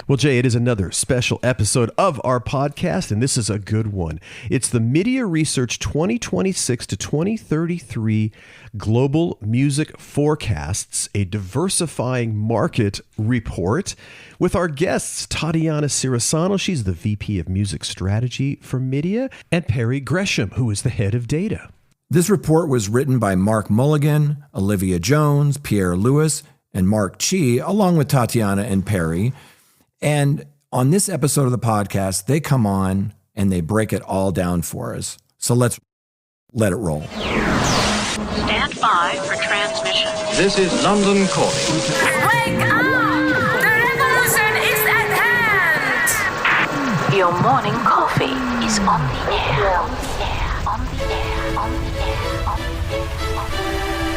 Well, Jay, it is another special episode of our podcast, and this is a good one. It's the MIDiA Research 2026 to 2033 Global Music Forecasts, a Diversifying Market report with our guests, Tatiana Cirisano, she's the VP of Music Strategy for MIDiA, and Perry Gresham, who is the head of data. This report was written by Mark Mulligan, Olivia Jones, Pierre Lewis, and Mark Chi, along with Tatiana and Perry. And on this episode of the podcast, they come on and they break it all down for us. So let's let it roll. Stand by for transmission. This is London calling. Wake up! The revolution is at hand! Your morning coffee is on the air. On the air, on the air, on the air, on the air, on the air.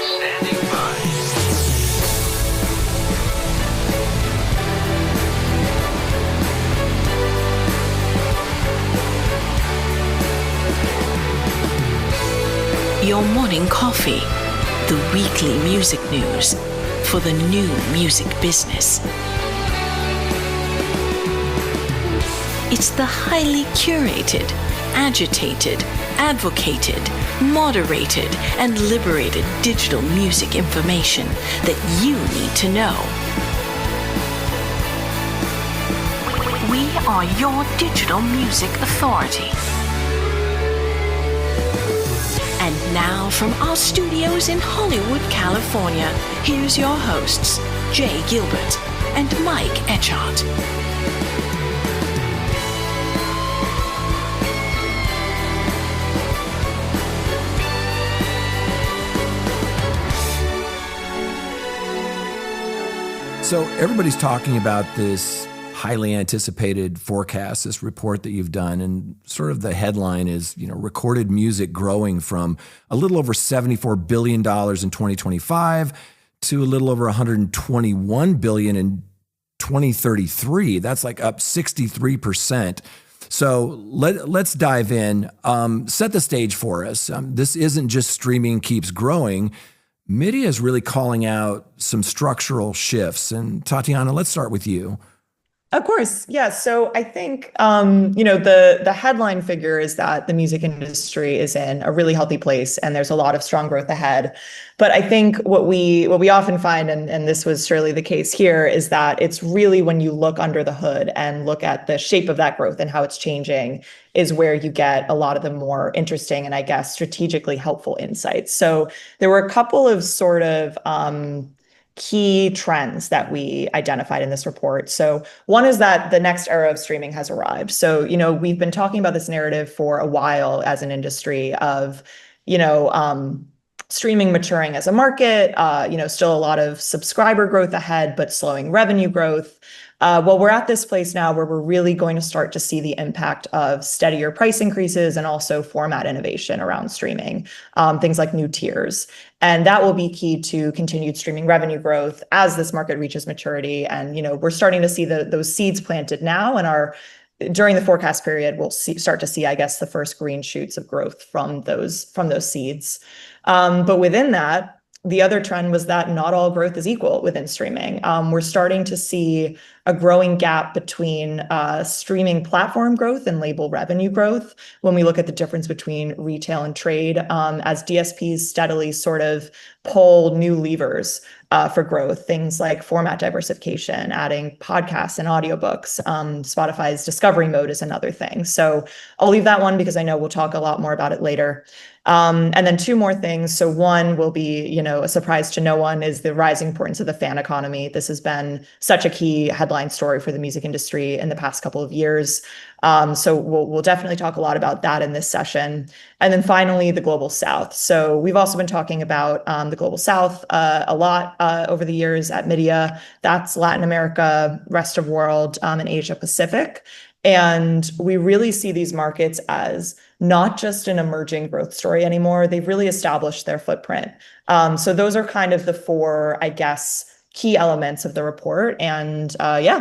Standing by. Your morning coffee, the weekly music news for the new music business. It's the highly curated, agitated, advocated, moderated, and liberated digital music information that you need to know. We are your digital music authority. And now from our studios in Hollywood, California, here's your hosts, Jay Gilbert and Mike Etchart. So everybody's talking about this highly anticipated forecast, this report that you've done, and sort of the headline is, recorded music growing from a little over $74 billion in 2025 to a little over $121 billion in 2033. That's like up 63%. So let's dive in. Set the stage for us. This isn't just streaming keeps growing. MIDiA is really calling out some structural shifts. And Tatiana, let's start with you. Of course. Yeah. So I think, the headline figure is that the music industry is in a really healthy place and there's a lot of strong growth ahead. But I think what we often find, and this was surely the case here, is that it's really when you look under the hood and look at the shape of that growth and how it's changing is where you get a lot of the more interesting and I guess strategically helpful insights. So there were a couple of sort of key trends that we identified in this report. So one is that the next era of streaming has arrived. So, we've been talking about this narrative for a while as an industry of, streaming maturing as a market, still a lot of subscriber growth ahead, but slowing revenue growth. Well, we're at this place now where we're really going to start to see the impact of steadier price increases and also format innovation around streaming, things like new tiers. And that will be key to continued streaming revenue growth as this market reaches maturity. And, we're starting to see those seeds planted now and during the forecast period, we'll start to see, I guess, the first green shoots of growth from those seeds. But within that, the other trend was that not all growth is equal within streaming. We're starting to see a growing gap between streaming platform growth and label revenue growth when we look at the difference between retail and trade, as DSPs steadily sort of pull new levers for growth, things like format diversification, adding podcasts and audiobooks. Spotify's discovery mode is another thing. So I'll leave that one because I know we'll talk a lot more about it later. And then two more things. So one will be, a surprise to no one, is the rising importance of the fan economy. This has been such a key headline story for the music industry in the past couple of years. So we'll definitely talk a lot about that in this session. And then finally, the Global South. So we've also been talking about the Global South a lot over the years at MIDiA. That's Latin America, rest of world, and Asia Pacific. And we really see these markets as not just an emerging growth story anymore. They've really established their footprint. So those are kind of the four, I guess, key elements of the report. And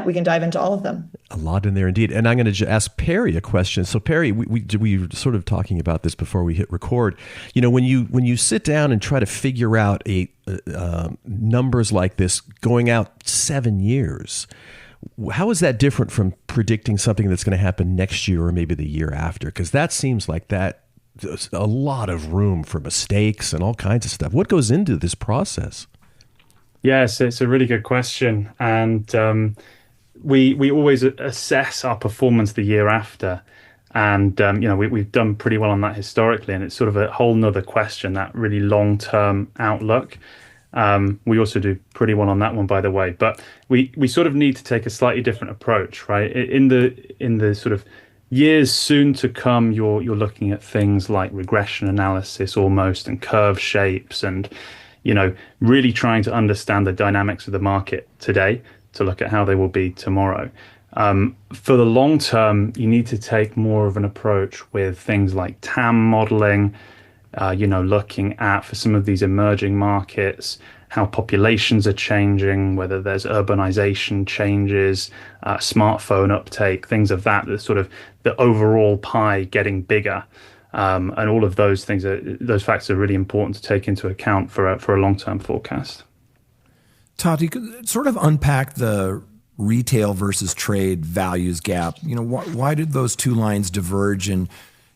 we can dive into all of them. A lot in there indeed. And I'm going to ask Perry a question. So Perry, we were sort of talking about this before we hit record. When you sit down and try to figure out numbers like this going out 7 years, how is that different from predicting something that's going to happen next year or maybe the year after? Because that seems like there's a lot of room for mistakes and all kinds of stuff. What goes into this process? Yes, it's a really good question. And we always assess our performance the year after. And, we've done pretty well on that historically. And it's sort of a whole nother question, that really long-term outlook. We also do pretty well on that one, by the way. But we sort of need to take a slightly different approach, right? In the sort of years soon to come, you're looking at things like regression analysis almost, and curve shapes, and really trying to understand the dynamics of the market today to look at how they will be tomorrow. For the long term, you need to take more of an approach with things like TAM modeling, looking at, for some of these emerging markets, how populations are changing, whether there's urbanization changes, smartphone uptake, things of that sort of the overall pie getting bigger. And all of those things, those facts are really important to take into account for a long-term forecast. Tati, could sort of unpack the retail versus trade values gap. Why did those two lines diverge, and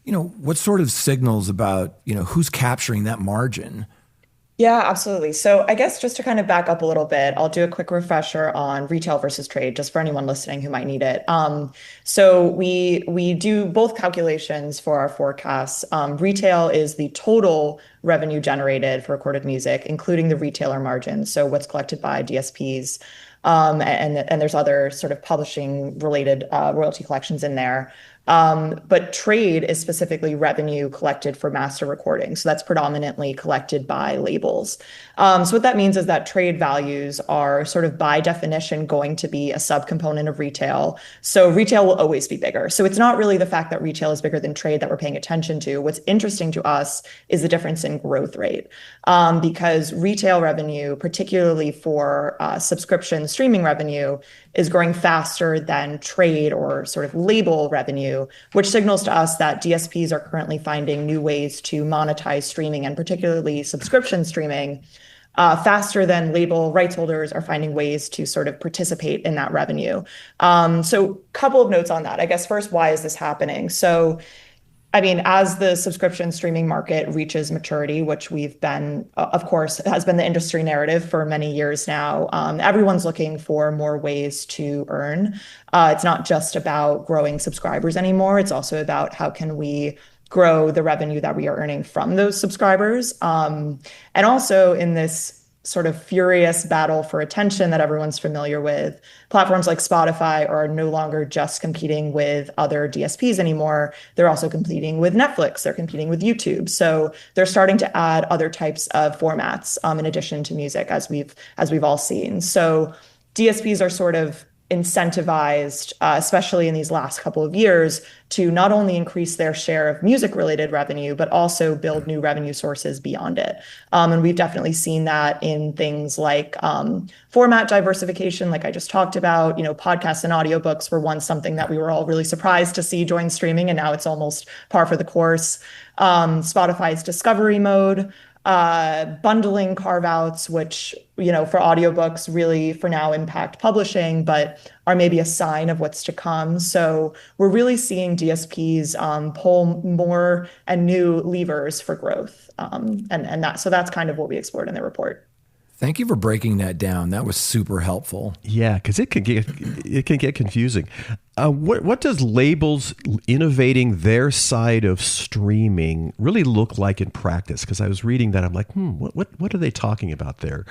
what sort of signals about who's capturing that margin? Yeah, absolutely. So I guess just to kind of back up a little bit, I'll do a quick refresher on retail versus trade, just for anyone listening who might need it. So we do both calculations for our forecasts. Retail is the total revenue generated for recorded music, including the retailer margin. So what's collected by DSPs, and there's other sort of publishing related royalty collections in there. But trade is specifically revenue collected for master recording. So that's predominantly collected by labels. So what that means is that trade values are sort of by definition going to be a subcomponent of retail. So retail will always be bigger. So it's not really the fact that retail is bigger than trade that we're paying attention to. What's interesting to us is the difference in growth rate. Because retail revenue, particularly for subscription streaming revenue, is growing faster than trade or sort of label revenue, which signals to us that DSPs are currently finding new ways to monetize streaming, and particularly subscription streaming, faster than label rights holders are finding ways to sort of participate in that revenue. So a couple of notes on that. I guess first, why is this happening? So as the subscription streaming market reaches maturity, which we've been, of course, has been the industry narrative for many years now, everyone's looking for more ways to earn. It's not just about growing subscribers anymore. It's also about how can we grow the revenue that we are earning from those subscribers. And also in this sort of furious battle for attention that everyone's familiar with, platforms like Spotify are no longer just competing with other DSPs anymore. They're also competing with Netflix. They're competing with YouTube. So they're starting to add other types of formats in addition to music, as we've all seen. So DSPs are sort of incentivized, especially in these last couple of years, to not only increase their share of music-related revenue, but also build new revenue sources beyond it. And we've definitely seen that in things like format diversification, like I just talked about. Podcasts and audiobooks were once something that we were all really surprised to see join streaming, and now it's almost par for the course. Spotify's discovery mode, bundling carve-outs, which, for audiobooks really for now impact publishing, but are maybe a sign of what's to come. So we're really seeing DSPs pull more and new levers for growth. So that's kind of what we explored in the report. Thank you for breaking that down. That was super helpful. Yeah, because it can get confusing. What does labels innovating their side of streaming really look like in practice? Because I was reading that, I'm like, what are they talking about there?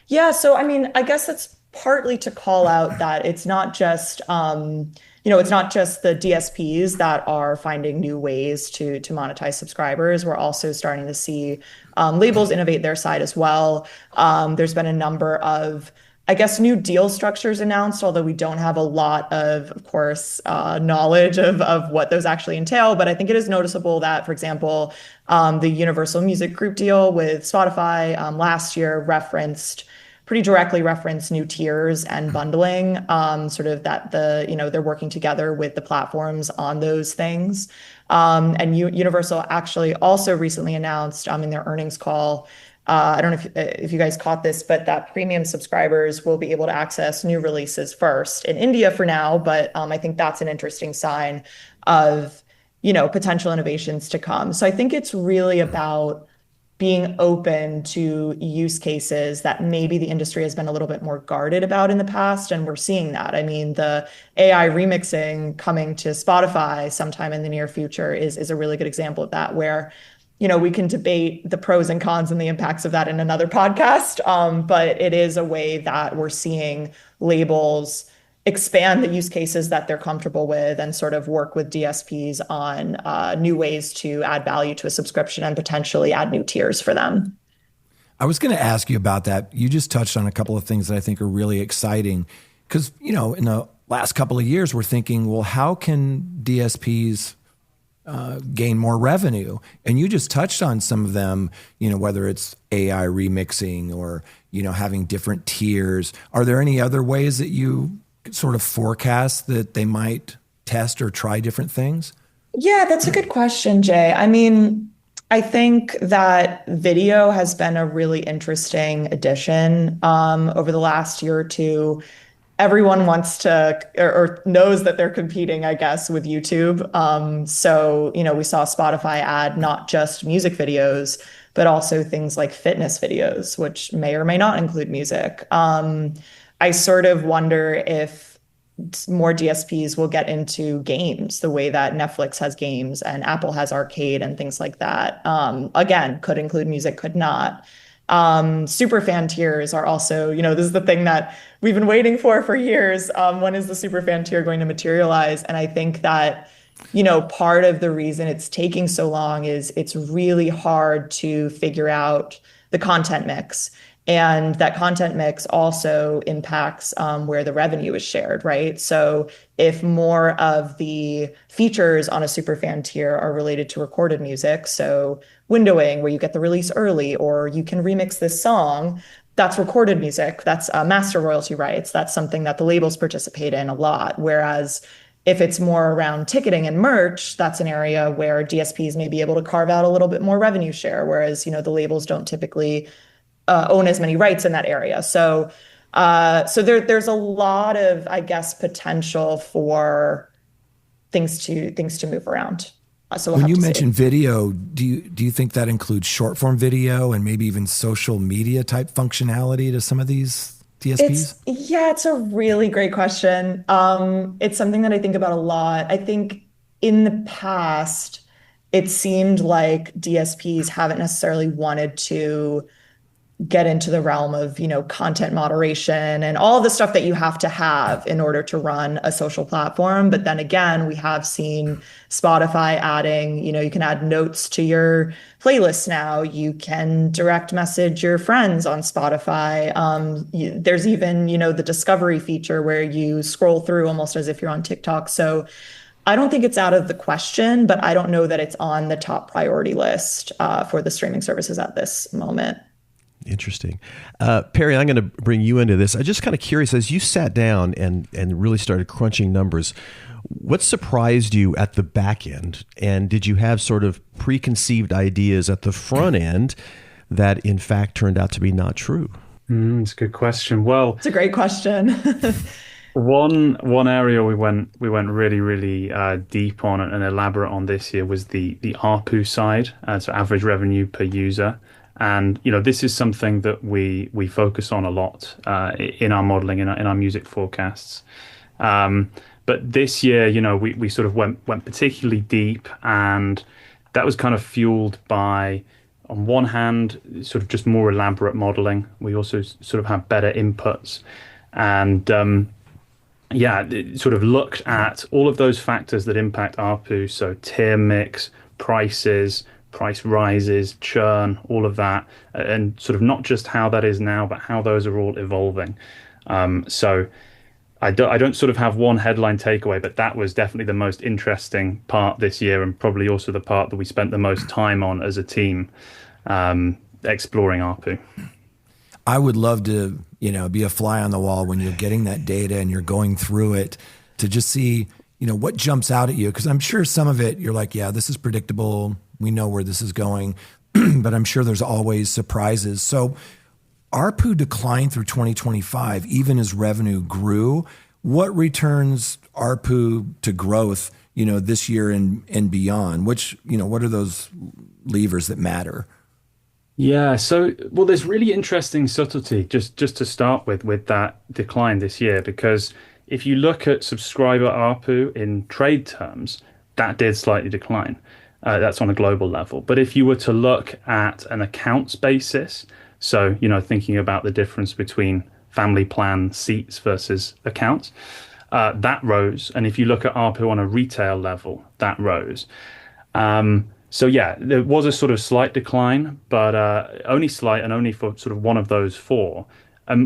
Yeah, so I guess it's partly to call out that it's not just it's not just the DSPs that are finding new ways to monetize subscribers. We're also starting to see labels innovate their side as well. There's been a number of, I guess, new deal structures announced, although we don't have a lot of course, knowledge of what those actually entail. But I think it is noticeable that, for example, the Universal Music Group deal with Spotify last year referenced pretty directly reference new tiers and bundling, sort of that they're working together with the platforms on those things. And Universal actually also recently announced in their earnings call, I don't know if you guys caught this, but that premium subscribers will be able to access new releases first in India for now. But I think that's an interesting sign of, potential innovations to come. So I think it's really about being open to use cases that maybe the industry has been a little bit more guarded about in the past. And we're seeing that. I mean, the AI remixing coming to Spotify sometime in the near future is a really good example of that, where, we can debate the pros and cons and the impacts of that in another podcast. But it is a way that we're seeing labels expand the use cases that they're comfortable with and sort of work with DSPs on new ways to add value to a subscription and potentially add new tiers for them. I was going to ask you about that. You just touched on a couple of things that I think are really exciting because, in the last couple of years, we're thinking, well, how can DSPs gain more revenue? And you just touched on some of them, whether it's AI remixing or, having different tiers. Are there any other ways that you sort of forecast that they might test or try different things? Yeah, that's a good question, Jay. I mean, I think that video has been a really interesting addition over the last year or two. Everyone wants to or knows that they're competing, I guess, with YouTube. So, we saw Spotify add not just music videos, but also things like fitness videos, which may or may not include music. I sort of wonder if more DSPs will get into games the way that Netflix has games and Apple has arcade and things like that. Again, could include music, could not. Super fan tiers are also, this is the thing that we've been waiting for years. When is the super fan tier going to materialize? And I think that, part of the reason it's taking so long is it's really hard to figure out the content mix. And that content mix also impacts where the revenue is shared, right? So if more of the features on a superfan tier are related to recorded music, so windowing, where you get the release early, or you can remix this song, that's recorded music, that's master royalty rights, that's something that the labels participate in a lot. Whereas if it's more around ticketing and merch, that's an area where DSPs may be able to carve out a little bit more revenue share, whereas, the labels don't typically own as many rights in that area. So there's a lot of, I guess, potential for things to move around. So when you mentioned video, do you think that includes short form video and maybe even social media type functionality to some of these DSPs? It's a really great question. It's something that I think about a lot. I think in the past, it seemed like DSPs haven't necessarily wanted to get into the realm of, content moderation and all the stuff that you have to have in order to run a social platform. But then again, we have seen Spotify adding, you can add notes to your playlists now. You can direct message your friends on Spotify. There's even, the discovery feature where you scroll through almost as if you're on TikTok. So I don't think it's out of the question, but I don't know that it's on the top priority list for the streaming services at this moment. Interesting. Perry, I'm going to bring you into this. I'm just kind of curious, as you sat down and really started crunching numbers, what surprised you at the back end? And did you have sort of preconceived ideas at the front end that in fact turned out to be not true? It's a good question. Well, it's a great question. One area we went really deep on and elaborate on this year was the ARPU side, so average revenue per user. And, this is something that we focus on a lot in our modeling, in our music forecasts. But this year, we sort of went particularly deep, and that was kind of fueled by, on one hand, sort of just more elaborate modeling. We also sort of have better inputs. And it sort of looked at all of those factors that impact ARPU. So tier mix, prices, price rises, churn, all of that, and sort of not just how that is now, but how those are all evolving. So I don't sort of have one headline takeaway, but that was definitely the most interesting part this year, and probably also the part that we spent the most time on as a team, exploring ARPU. I would love to, be a fly on the wall when you're getting that data and you're going through it to just see, what jumps out at you. Because I'm sure some of it you're like, yeah, this is predictable. We know where this is going. But I'm sure there's always surprises. So ARPU declined through 2025, even as revenue grew. What returns ARPU to growth, this year and beyond? Which, what are those levers that matter? Yeah, so there's really interesting subtlety just to start with that decline this year, because if you look at subscriber ARPU in trade terms, that did slightly decline. That's on a global level. But if you were to look at an accounts basis, so thinking about the difference between family plan seats versus accounts, that rose. And if you look at ARPU on a retail level, that rose. So yeah, there was a sort of slight decline, but only slight and only for sort of one of those four.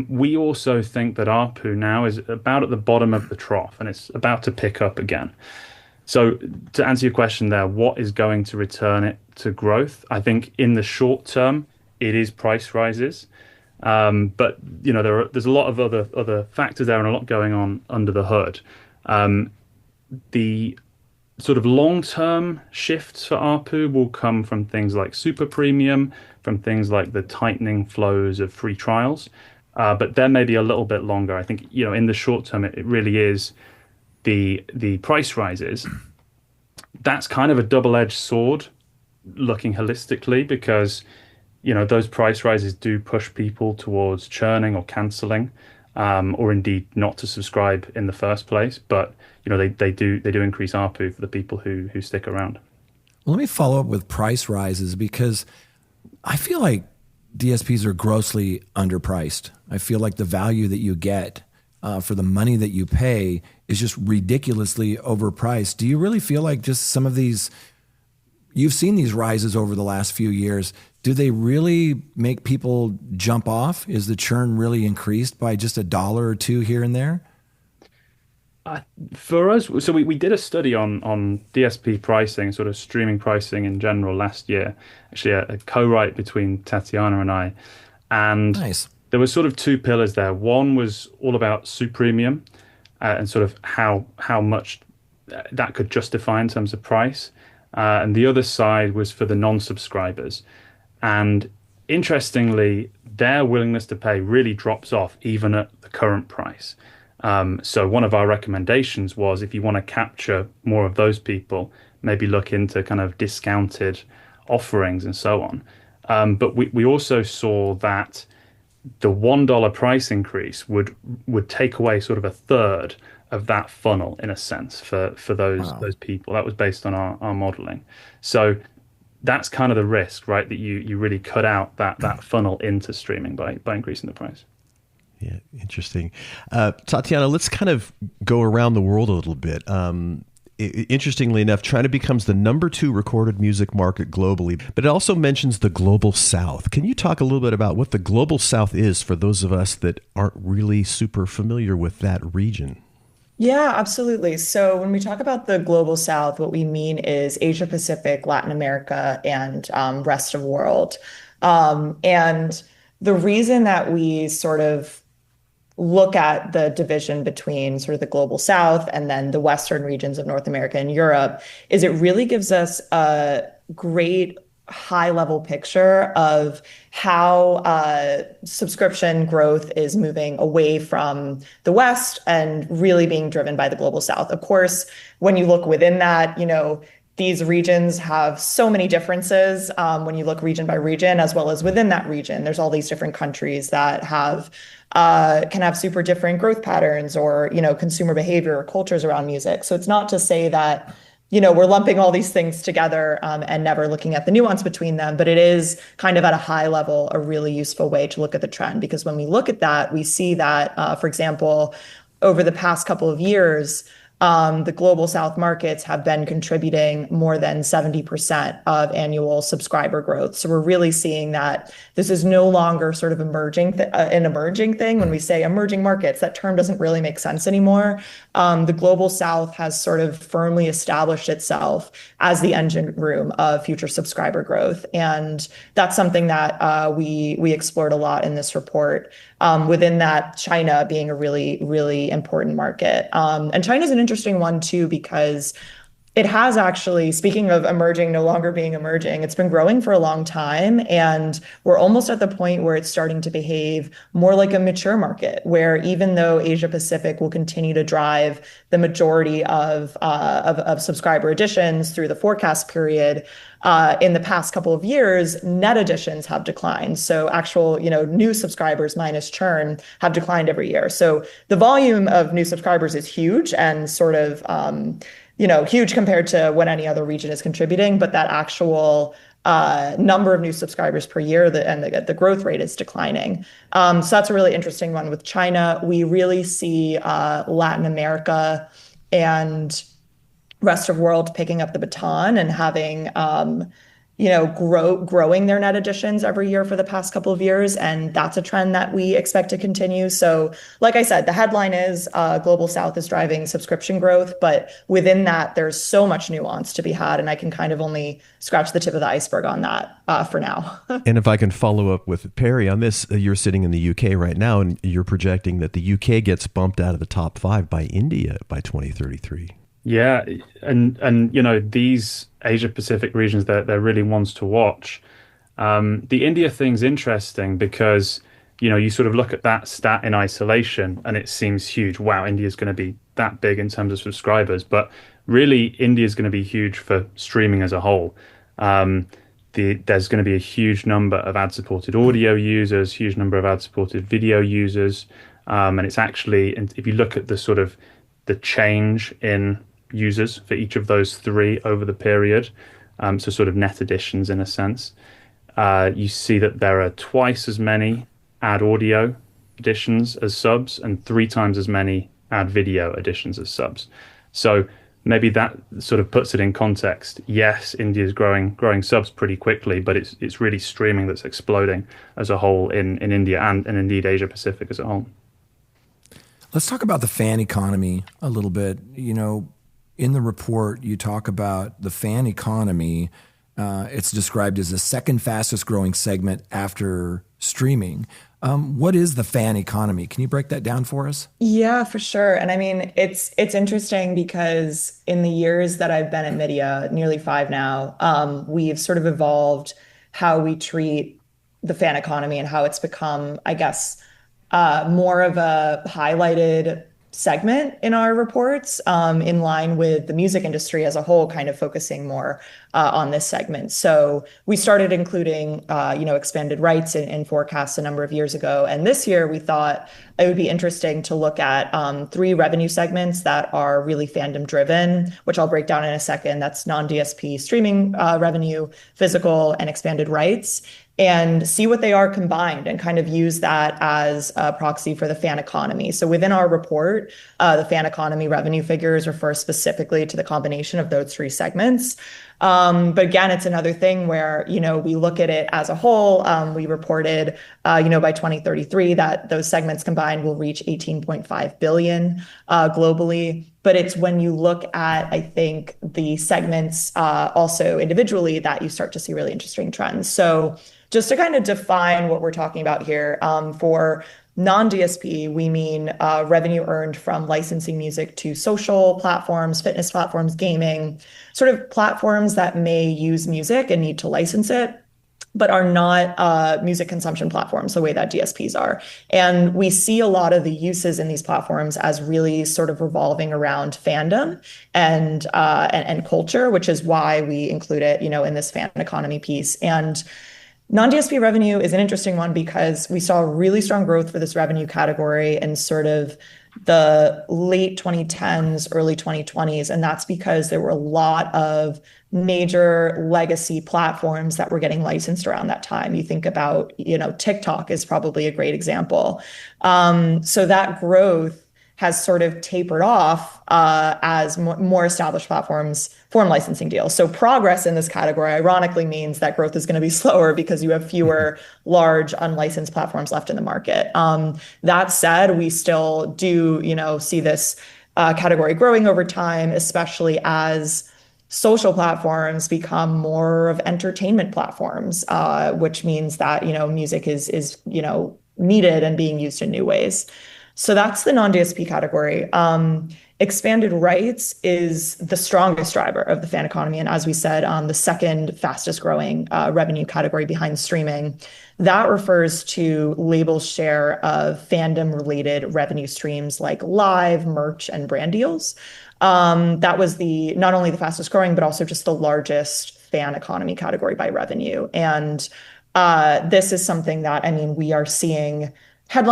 We also think that ARPU now is about at the bottom of the trough, and it's about to pick up again. So to answer your question there, what is going to return it to growth? I think in the short term, it is price rises. But there's a lot of other factors there and a lot going on under the hood. The sort of long-term shifts for ARPU will come from things like super premium, from things like the tightening flows of free trials. But they're maybe a little bit longer. I think, in the short term, it really is the price rises. That's kind of a double-edged sword looking holistically, because those price rises do push people towards churning or canceling, or indeed not to subscribe in the first place. But they do increase ARPU for the people who stick around. Well, let me follow up with price rises, because I feel like DSPs are grossly underpriced. I feel like the value that you get for the money that you pay is just ridiculously overpriced. Do you really feel like just some of these, you've seen these rises over the last few years, do they really make people jump off? Is the churn really increased by just $1 or $2 here and there? For us, so we did a study on DSP pricing, sort of streaming pricing in general last year, actually a co-write between Tatiana and I. And nice. There was sort of two pillars there. One was all about super premium and sort of how much that could justify in terms of price. And the other side was for the non-subscribers. And interestingly, their willingness to pay really drops off even at the current price. So one of our recommendations was, if you want to capture more of those people, maybe look into kind of discounted offerings and so on. But we also saw that the $1 price increase would take away sort of a third of that funnel, in a sense, for those people. That was based on our modeling. So that's kind of the risk, right? That you really cut out that funnel into streaming by increasing the price. Yeah, interesting. Tatiana, let's kind of go around the world a little bit. Interestingly enough, China becomes the number 2 recorded music market globally, but it also mentions the Global South. Can you talk a little bit about what the Global South is for those of us that aren't really super familiar with that region? Yeah, absolutely. So when we talk about the Global South, what we mean is Asia Pacific, Latin America, and rest of world. And the reason that we sort of look at the division between sort of the Global South and then the Western regions of North America and Europe is it really gives us a great high-level picture of how subscription growth is moving away from the West and really being driven by the Global South. Of course, when you look within that, these regions have so many differences when you look region by region, as well as within that region. There's all these different countries that can have super different growth patterns or, consumer behavior or cultures around music. So it's not to say that, we're lumping all these things together and never looking at the nuance between them, but it is kind of at a high level, a really useful way to look at the trend. Because when we look at that, we see that, for example, over the past couple of years, the global South markets have been contributing more than 70% of annual subscriber growth. So we're really seeing that this is no longer sort of an emerging thing. When we say emerging markets, that term doesn't really make sense anymore. The global South has sort of firmly established itself as the engine room of future subscriber growth. And that's something that we explored a lot in this report. Within that, China being a really, really important market. And China's an interesting one too, because it has actually, speaking of emerging, no longer being emerging, it's been growing for a long time. And we're almost at the point where it's starting to behave more like a mature market, where even though Asia Pacific will continue to drive the majority of subscriber additions through the forecast period, in the past couple of years, net additions have declined. So actual, new subscribers minus churn have declined every year. So the volume of new subscribers is huge and sort of, huge compared to what any other region is contributing, but that actual number of new subscribers per year and the growth rate is declining. So that's a really interesting one with China. We really see Latin America and rest of world picking up the baton and having growing their net additions every year for the past couple of years. And that's a trend that we expect to continue. So like I said, the headline is Global South is driving subscription growth, but within that, there's so much nuance to be had. And I can kind of only scratch the tip of the iceberg on that for now. And if I can follow up with Perry on this, you're sitting in the UK right now, and you're projecting that the UK gets bumped out of the top 5 by India by 2033. Yeah, and these Asia Pacific regions, they're really ones to watch. The India thing's interesting because you sort of look at that stat in isolation and it seems huge. Wow, India's going to be that big in terms of subscribers, but really India's going to be huge for streaming as a whole. There's going to be a huge number of ad-supported audio users, huge number of ad-supported video users, and it's actually, if you look at the sort of the change in users for each of those three over the period, so sort of net additions in a sense, you see that there are twice as many ad audio additions as subs and 3 times as many ad video additions as subs. So maybe that sort of puts it in context. Yes, India's growing subs pretty quickly, but it's really streaming that's exploding as a whole in India and indeed Asia Pacific as a whole. Let's talk about the fan economy a little bit. In the report, you talk about the fan economy. It's described as the second fastest growing segment after streaming. What is the fan economy? Can you break that down for us? Yeah, for sure. And I mean, it's interesting because in the years that I've been at MIDiA, nearly 5 now, we've sort of evolved how we treat the fan economy and how it's become, I guess, more of a highlighted segment in our reports, in line with the music industry as a whole, kind of focusing more on this segment. So we started including, expanded rights in forecasts a number of years ago. And this year we thought it would be interesting to look at 3 revenue segments that are really fandom driven, which I'll break down in a second. That's non-DSP streaming revenue, physical, and expanded rights, and see what they are combined and kind of use that as a proxy for the fan economy. So within our report, the fan economy revenue figures refer specifically to the combination of those 3 segments. But again, it's another thing where, we look at it as a whole. We reported, by 2033 that those segments combined will reach 18.5 billion globally. But it's when you look at, I think, the segments also individually that you start to see really interesting trends. So just to kind of define what we're talking about here, for non-DSP, we mean revenue earned from licensing music to social platforms, fitness platforms, gaming, sort of platforms that may use music and need to license it, but are not music consumption platforms the way that DSPs are. And we see a lot of the uses in these platforms as really sort of revolving around fandom and culture, which is why we include it, in this fan economy piece. And non-DSP revenue is an interesting one because we saw really strong growth for this revenue category in sort of the late 2010s, early 2020s. And that's because there were a lot of major legacy platforms that were getting licensed around that time. You think about, TikTok is probably a great example. So that growth has sort of tapered off as more established platforms form licensing deals. So progress in this category ironically means that growth is going to be slower because you have fewer large unlicensed platforms left in the market. That said, we still do, see this category growing over time, especially as social platforms become more of entertainment platforms, which means that, music is needed and being used in new ways. So that's the non-DSP category. Expanded rights is the strongest driver of the fan economy. And as we said, the second fastest growing revenue category behind streaming. That refers to labels' share of fandom-related revenue streams like live, merch, and brand deals. That was not only the fastest growing, but also just the largest fan economy category by revenue. And this is something that, we are seeing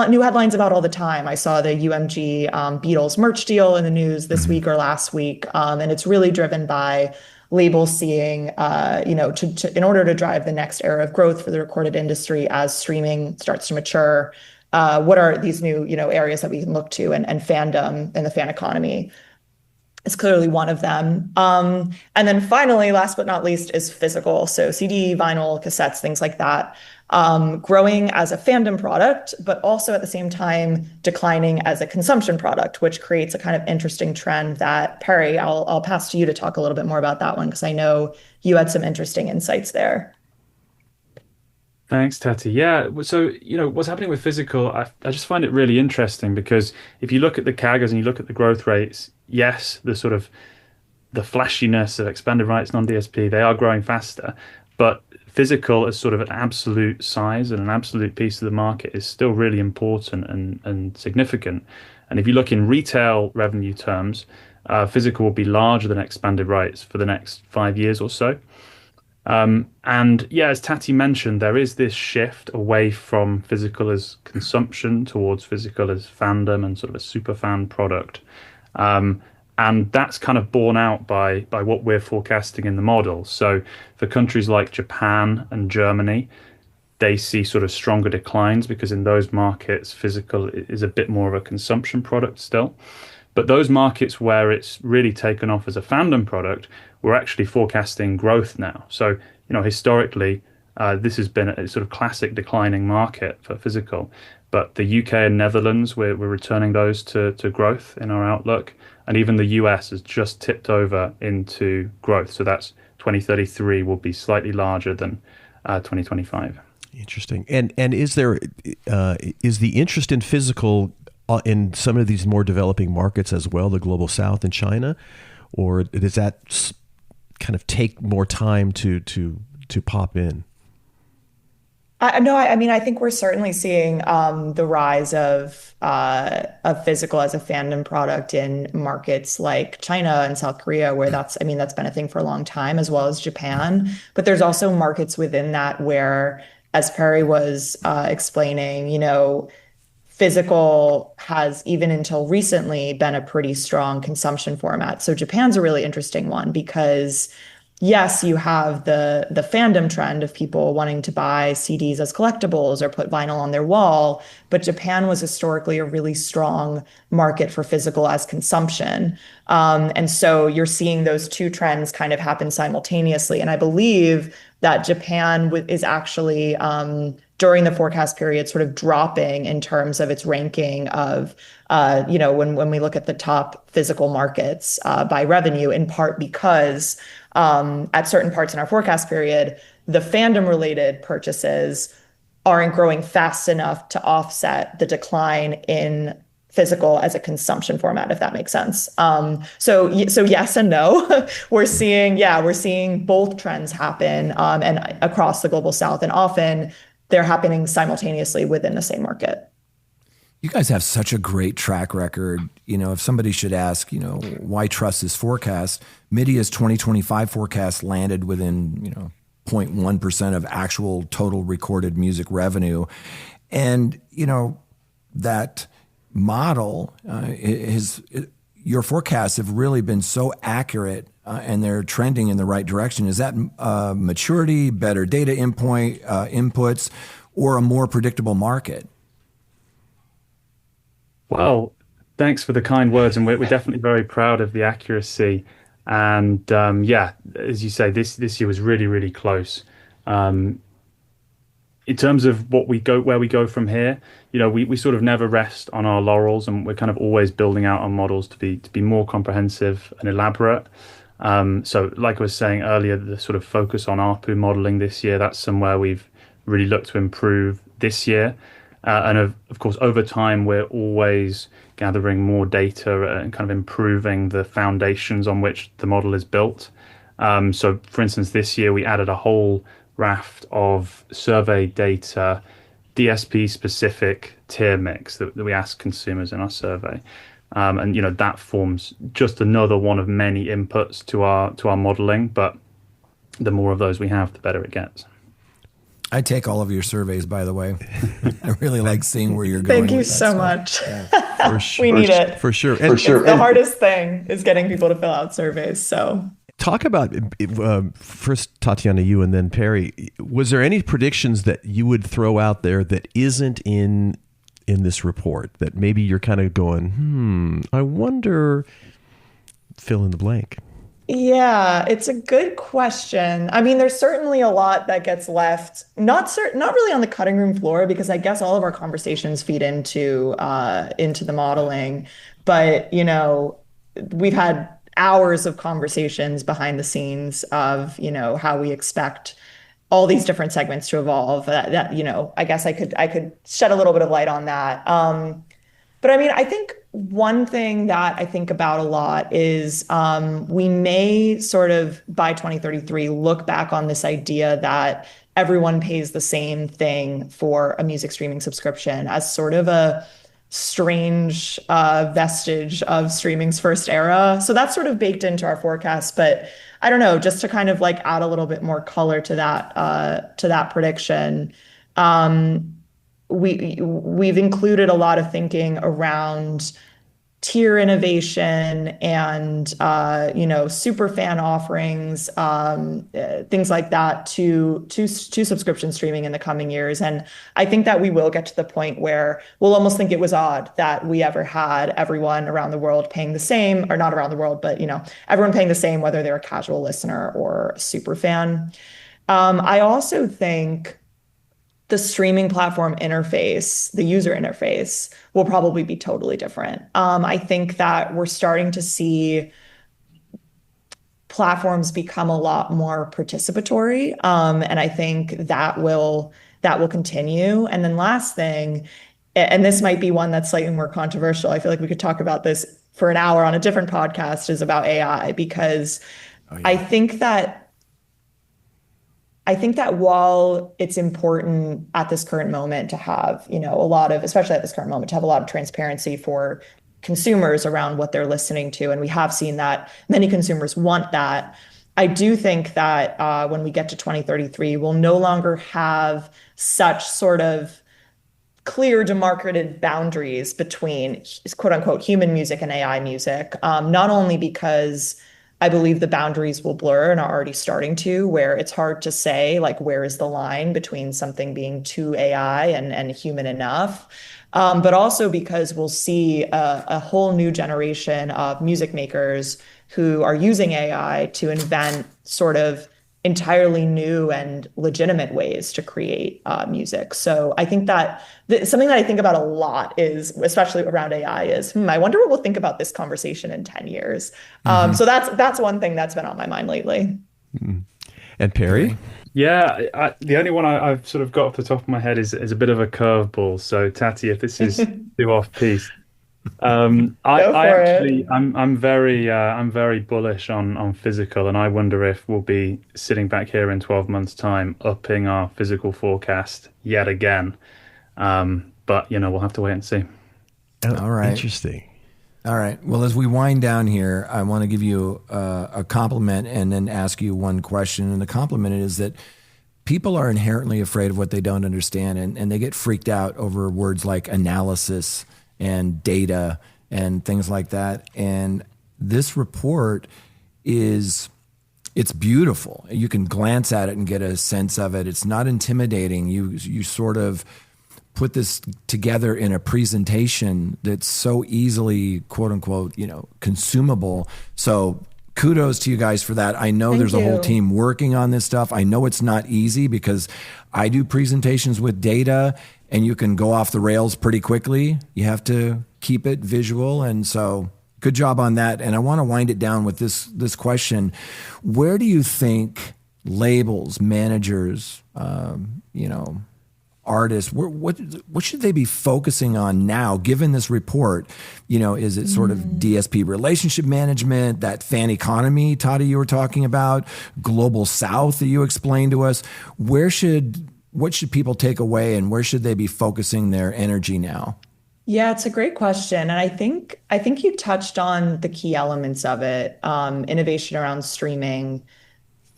new headlines about all the time. I saw the UMG Beatles merch deal in the news this week or last week. And it's really driven by labels seeing, in order to drive the next era of growth for the recorded industry as streaming starts to mature, what are these new, areas that we can look to, and fandom and the fan economy is clearly one of them. And then finally, last but not least, is physical. So CD, vinyl, cassettes, things like that, growing as a fandom product, but also at the same time declining as a consumption product, which creates a kind of interesting trend that, Perry, I'll pass to you to talk a little bit more about that one, because I know you had some interesting insights there. Thanks, Tati. Yeah, so, what's happening with physical, I just find it really interesting, because if you look at the CAGRs and you look at the growth rates, yes, the sort of the flashiness of expanded rights, non-DSP, they are growing faster, but physical as sort of an absolute size and an absolute piece of the market is still really important and significant. And if you look in retail revenue terms, physical will be larger than expanded rights for the next 5 years or so. And yeah, as Tati mentioned, there is this shift away from physical as consumption towards physical as fandom and sort of a super fan product. And that's kind of borne out by what we're forecasting in the model. So for countries like Japan and Germany, they see sort of stronger declines because in those markets, physical is a bit more of a consumption product still. But those markets where it's really taken off as a fandom product, we're actually forecasting growth now. So, historically, this has been a sort of classic declining market for physical. But the UK and Netherlands, we're returning those to growth in our outlook. And even the US has just tipped over into growth. So that's 2033 will be slightly larger than 2025. Interesting. And is there is the interest in physical in some of these more developing markets as well, the global South and China, or does that kind of take more time to pop in? No, I think we're certainly seeing the rise of physical as a fandom product in markets like China and South Korea, where that's been a thing for a long time, as well as Japan. But there's also markets within that where, as Perry was explaining, physical has, even until recently, been a pretty strong consumption format. So Japan's a really interesting one because, yes, you have the fandom trend of people wanting to buy CDs as collectibles or put vinyl on their wall, but Japan was historically a really strong market for physical as consumption. And so you're seeing those two trends kind of happen simultaneously. And I believe that Japan is actually, during the forecast period, sort of dropping in terms of its ranking of, when we look at the top physical markets by revenue, in part because at certain parts in our forecast period, the fandom-related purchases aren't growing fast enough to offset the decline in physical as a consumption format, if that makes sense. So yes and no. we're seeing both trends happen and across the global South, and often they're happening simultaneously within the same market. You guys have such a great track record. If somebody should ask, why trust this forecast, MIDiA's 2025 forecast landed within, 0.1% of actual total recorded music revenue. And, that model your forecasts have really been so accurate and they're trending in the right direction. Is that maturity, better data inputs, or a more predictable market? Well, Thanks for the kind words, and we're definitely very proud of the accuracy. And yeah, as you say, this year was really, really close. In terms of where we go from here, we sort of never rest on our laurels, and we're kind of always building out our models to be more comprehensive and elaborate. So like I was saying earlier, the sort of focus on ARPU modeling this year, that's somewhere we've really looked to improve this year. And of course, over time, we're always gathering more data and kind of improving the foundations on which the model is built. So for instance, this year we added a whole raft of survey data, DSP specific tier mix that we ask consumers in our survey. And that forms just another one of many inputs to our modeling, but the more of those we have, the better it gets. I take all of your surveys, by the way. I really like seeing where you're going. Thank you so much. Yeah. We need it. For sure. The hardest thing is getting people to fill out surveys. So talk about first, Tatiana, you, and then Perry. Was there any predictions that you would throw out there that isn't in this report that maybe you're kind of going, I wonder, fill in the blank? Yeah, it's a good question. I mean, there's certainly a lot that gets left, not really on the cutting room floor, because I guess all of our conversations feed into the modeling. But, we've had hours of conversations behind the scenes of, how we expect all these different segments to evolve. That I guess I could shed a little bit of light on that. But I mean, I think one thing that I think about a lot is we may sort of by 2033 look back on this idea that everyone pays the same thing for a music streaming subscription as sort of a strange vestige of streaming's first era. So that's sort of baked into our forecast. But I don't know, just to kind of like add a little bit more color to that prediction. We've included a lot of thinking around tier innovation and super fan offerings, things like that to subscription streaming in the coming years. And I think that we will get to the point where we'll almost think it was odd that we ever had everyone around the world paying the same, or not around the world, but everyone paying the same, whether they're a casual listener or a super fan. I also think the streaming platform interface, the user interface, will probably be totally different. I think that we're starting to see platforms become a lot more participatory, and I think that will continue. And then last thing, and this might be one that's slightly more controversial, I feel like we could talk about this for an hour on a different podcast, is about AI, because I think that while it's important at this current moment to have, especially at this current moment, to have a lot of transparency for consumers around what they're listening to, and we have seen that many consumers want that, I do think that when we get to 2033, we'll no longer have such sort of clear demarcated boundaries between quote unquote human music and AI music, not only because I believe the boundaries will blur and are already starting to, where it's hard to say, like, where is the line between something being too AI and human enough, but also because we'll see a whole new generation of music makers who are using AI to invent sort of entirely new and legitimate ways to create music. So I think that something that I think about a lot is, especially around AI, is I wonder what we'll think about this conversation in 10 years. So that's one thing that's been on my mind lately. And Perry? Yeah, the only one I've sort of got off the top of my head is a bit of a curveball. So Tati, if this is too off piece, I'm very bullish on physical, and I wonder if we'll be sitting back here in 12 months' time upping our physical forecast yet again. But we'll have to wait and see. All right. Interesting. All right. Well, as we wind down here, I want to give you a compliment and then ask you one question. And the compliment is that people are inherently afraid of what they don't understand, and they get freaked out over words like analysis and data and things like that. And this report it's beautiful. You can glance at it and get a sense of it. It's not intimidating. You sort of put this together in a presentation that's so easily, quote unquote, consumable. So kudos to you guys for that. I know there's a whole team working on this stuff. I know it's not easy because I do presentations with data and you can go off the rails pretty quickly. You have to keep it visual. And so good job on that. And I want to wind it down with this question. Where do you think labels, managers, artists, what should they be focusing on now, given this report? Is it sort of DSP relationship management, that fan economy, Tati, you were talking about, global South that you explained to us? What should people take away, and where should they be focusing their energy now? Yeah, it's a great question. And I think you touched on the key elements of it, innovation around streaming,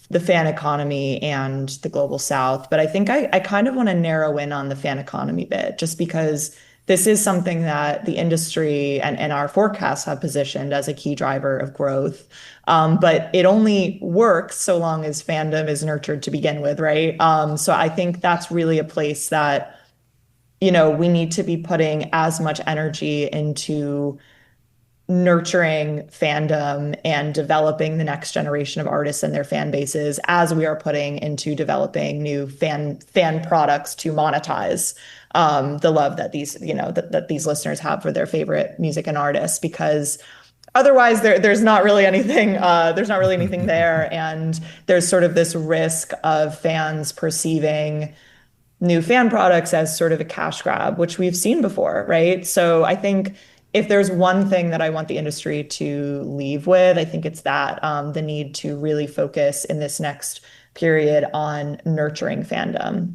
the fan economy, and the global South. But I think I kind of want to narrow in on the fan economy bit, just because this is something that the industry and our forecasts have positioned as a key driver of growth. But it only works so long as fandom is nurtured to begin with, right? So I think that's really a place that, we need to be putting as much energy into nurturing fandom and developing the next generation of artists and their fan bases as we are putting into developing new fan products to monetize the love that these that these listeners have for their favorite music and artists, because otherwise there's not really anything there, and there's sort of this risk of fans perceiving new fan products as sort of a cash grab, which we've seen before, right? So I think if there's one thing that I want the industry to leave with, I think it's that, the need to really focus in this next period on nurturing fandom.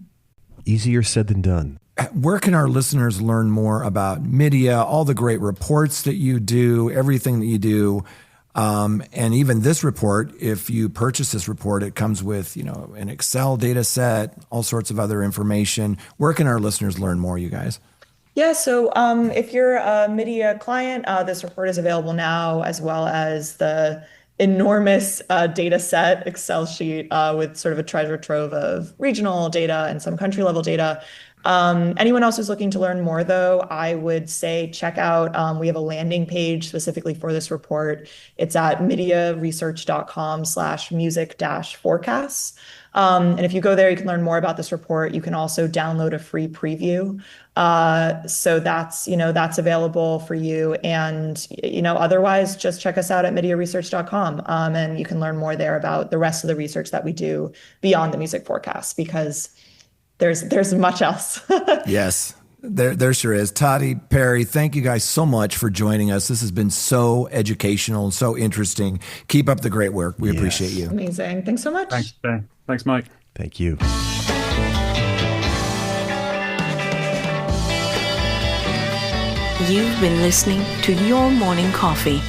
Easier said than done. Where can our listeners learn more about MIDiA, all the great reports that you do, everything that you do? And even this report, if you purchase this report, it comes with, an Excel data set, all sorts of other information. Where can our listeners learn more, you guys? Yeah, so if you're a MIDiA client, this report is available now, as well as the enormous data set Excel sheet with sort of a treasure trove of regional data and some country level data. Anyone else who's looking to learn more, though, I would say check out, we have a landing page specifically for this report. It's at MIDiaResearch.com/music-forecasts. And if you go there, you can learn more about this report. You can also download a free preview. So that's available for you. And, otherwise just check us out at MIDiaResearch.com. And you can learn more there about the rest of the research that we do beyond the music forecast, because there's much else. Yes, there sure is. Tati, Perry, thank you guys so much for joining us. This has been so educational and so interesting. Keep up the great work. We appreciate you. Amazing. Thanks so much. Thanks, Ben. Thanks, Mike. Thank you. You've been listening to Your Morning Coffee,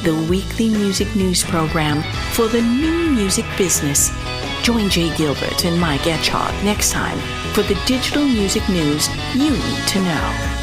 the weekly music news program for the new music business. Join Jay Gilbert and Mike Etchart next time for the digital music news you need to know.